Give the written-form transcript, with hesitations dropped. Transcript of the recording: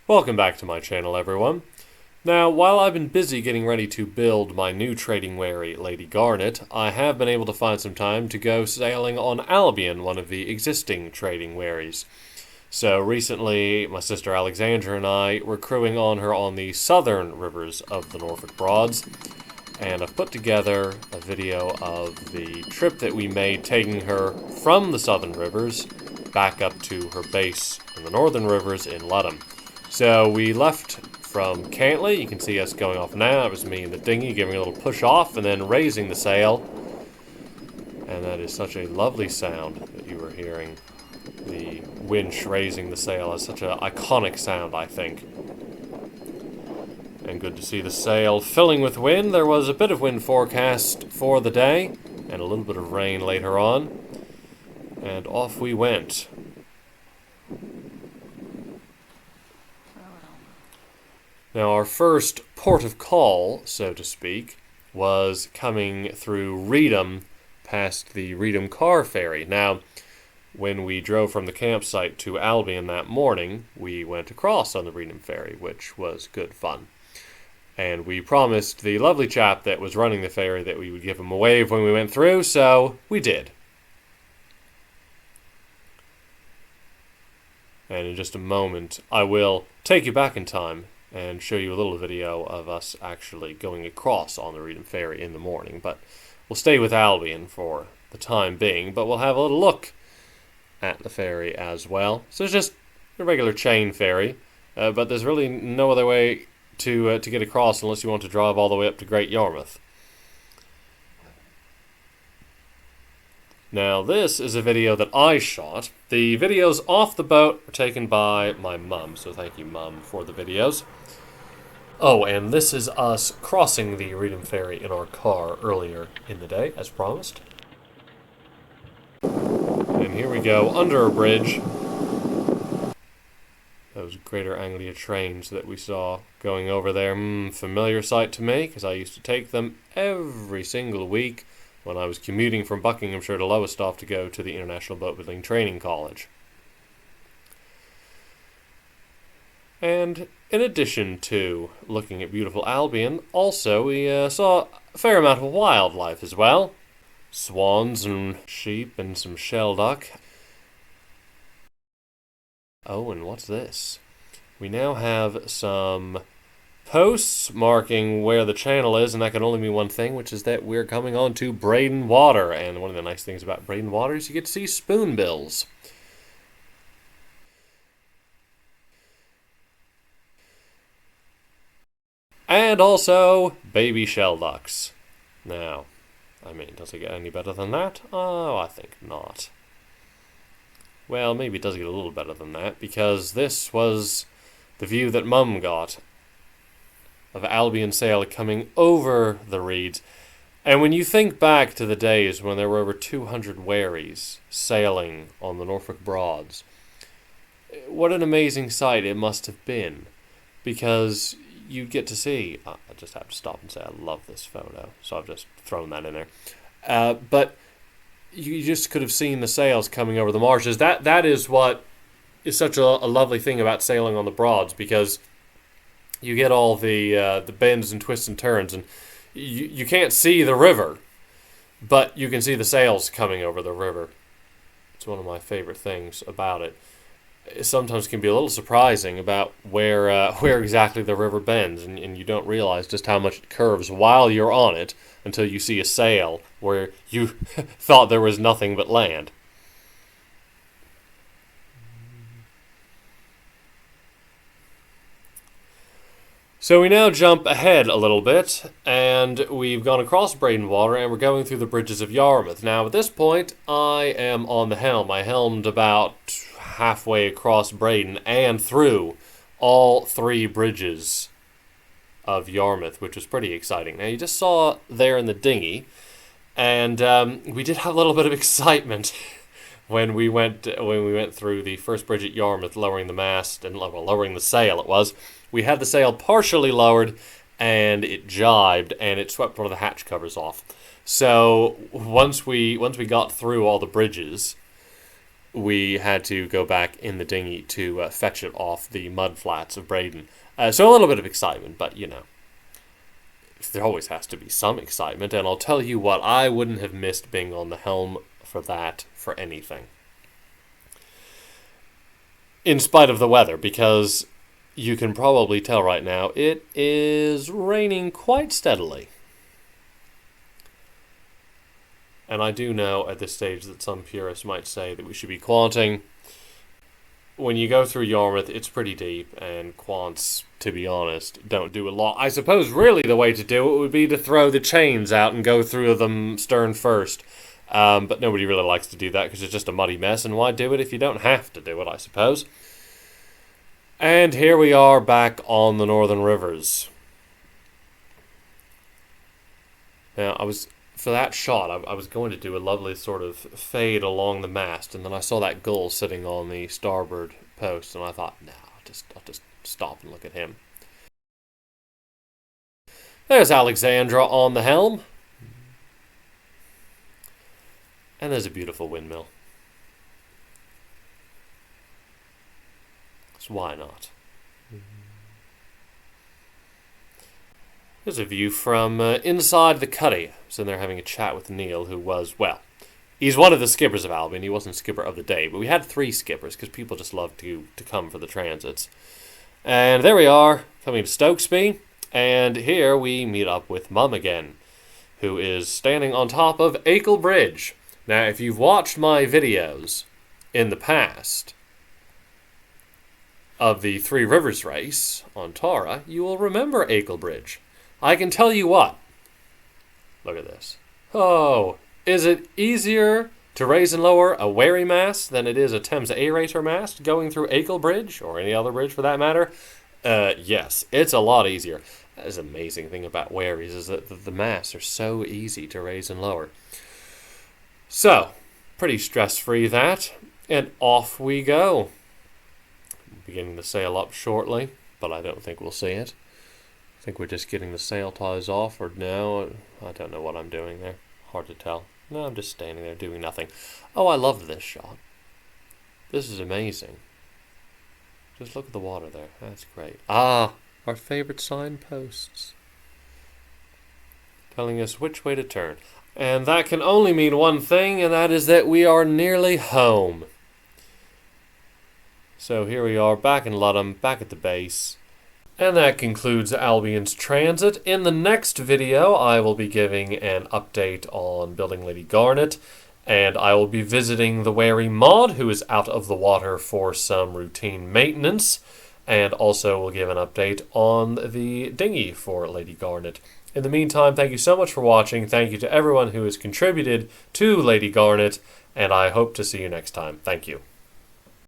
Welcome back to my channel, everyone. Now, while I've been busy getting ready to build my new trading wherry, Lady Garnet, I have been able to find some time to go sailing on Albion, one of the existing trading wherries. So recently, my sister Alexandra and I were crewing on her on the southern rivers of the Norfolk Broads, and I've put together a video of the trip that we made taking her from the southern rivers back up to her base in the northern rivers in Ludham. So we left from Cantley. You can see us going off now. It was me in the dinghy giving a little push off and then raising the sail. And that is such a lovely sound that you were hearing. The winch raising the sail is such an iconic sound, I think. And good to see the sail filling with wind. There was a bit of wind forecast for the day and a little bit of rain later on. And off we went. Now, our first port of call, so to speak, was coming through Ludham past the Ludham car ferry. Now, when we drove from the campsite to Albion that morning, we went across on the Ludham ferry, which was good fun. And we promised the lovely chap that was running the ferry that we would give him a wave when we went through, so we did. And in just a moment, I will take you back in time and show you a little video of us actually going across on the Ludham ferry in the morning. But we'll stay with Albion for the time being, but we'll have a little look at the ferry as well. So it's just a regular chain ferry, but there's really no other way to get across unless you want to drive all the way up to Great Yarmouth. Now, this is a video that I shot. The videos off the boat were taken by my mum, so thank you, Mum, for the videos. Oh, and this is us crossing the Ludham ferry in our car earlier in the day, as promised. And here we go, under a bridge. Those Greater Anglia trains that we saw going over there, familiar sight to me, because I used to take them every single week when I was commuting from Buckinghamshire to Lowestoft to go to the International Boatbuilding Training College. And in addition to looking at beautiful Albion, also we saw a fair amount of wildlife as well. Swans and sheep and some shelduck. Oh, and what's this? We now have some posts marking where the channel is, and that can only mean one thing, which is that we're coming on to Breydon Water. And one of the nice things about Breydon Water is you get to see spoonbills. And also baby shelducks. Now, I mean, does it get any better than that? Oh, I think not. Well, maybe it does get a little better than that, because this was the view that Mum got of Albion sail coming over the reeds. And when you think back to the days when there were over 200 wherries sailing on the Norfolk Broads, what an amazing sight it must have been, because you get to see, I just have to stop and say I love this photo, so I've just thrown that in there. But you just could have seen the sails coming over the marshes. That is what is such a lovely thing about sailing on the Broads, because you get all the bends and twists and turns, and you can't see the river, but you can see the sails coming over the river. It's one of my favorite things about it. It sometimes can be a little surprising about where exactly the river bends, and you don't realize just how much it curves while you're on it until you see a sail where you thought there was nothing but land. So we now jump ahead a little bit, and we've gone across Breydon Water, and we're going through the bridges of Yarmouth. Now, at this point, I am on the helm. I helmed about halfway across Breydon and through all three bridges of Yarmouth, which was pretty exciting. Now, you just saw there in the dinghy, and we did have a little bit of excitement when we went through the first bridge at Yarmouth, lowering the mast and lowering the sail. It was. We had the sail partially lowered, and it jibed, and it swept one of the hatch covers off. So once we got through all the bridges, we had to go back in the dinghy to fetch it off the mud flats of Braden. So a little bit of excitement, but you know, there always has to be some excitement, and I'll tell you what, I wouldn't have missed being on the helm for that for anything. In spite of the weather, because you can probably tell right now, it is raining quite steadily. And I do know at this stage that some purists might say that we should be quanting. When you go through Yarmouth, it's pretty deep, and quants, to be honest, don't do a lot. I suppose really the way to do it would be to throw the chains out and go through them stern first. But nobody really likes to do that because it's just a muddy mess, and why do it if you don't have to do it, I suppose. And here we are back on the Northern Rivers. Now, for that shot, I was going to do a lovely sort of fade along the mast, and then I saw that gull sitting on the starboard post, and I thought, no, I'll just stop and look at him. There's Alexandra on the helm. And there's a beautiful windmill. So why not? There's a view from inside the cuddy. I was in there having a chat with Neil, who was, well, he's one of the skippers of Albion. He wasn't skipper of the day, but we had 3 skippers because people just love to come for the transits. And there we are, coming to Stokesby, and here we meet up with Mum again, who is standing on top of Acle Bridge. Now, if you've watched my videos in the past of the Three Rivers race on Tara, you will remember Acle Bridge. I can tell you what. Look at this. Oh, is it easier to raise and lower a Wherry mast than it is a Thames A-Racer mast going through Acle Bridge, or any other bridge for that matter? Yes, it's a lot easier. That is the amazing thing about Wherrys, is that the masts are so easy to raise and lower. So, pretty stress-free that, and off we go. Beginning to sail up shortly, but I don't think we'll see it. I think we're just getting the sail ties off, or no, I don't know what I'm doing there. Hard to tell. No, I'm just standing there doing nothing. Oh, I love this shot. This is amazing. Just look at the water there. That's great. Ah, our favorite signposts. Telling us which way to turn. And that can only mean one thing, and that is that we are nearly home. So here we are, back in Ludham, back at the base. And that concludes Albion's transit. In the next video, I will be giving an update on building Lady Garnet, and I will be visiting the Wherry mod, who is out of the water for some routine maintenance, and also will give an update on the dinghy for Lady Garnet. In the meantime, thank you so much for watching. Thank you to everyone who has contributed to Lady Garnet, and I hope to see you next time. Thank you.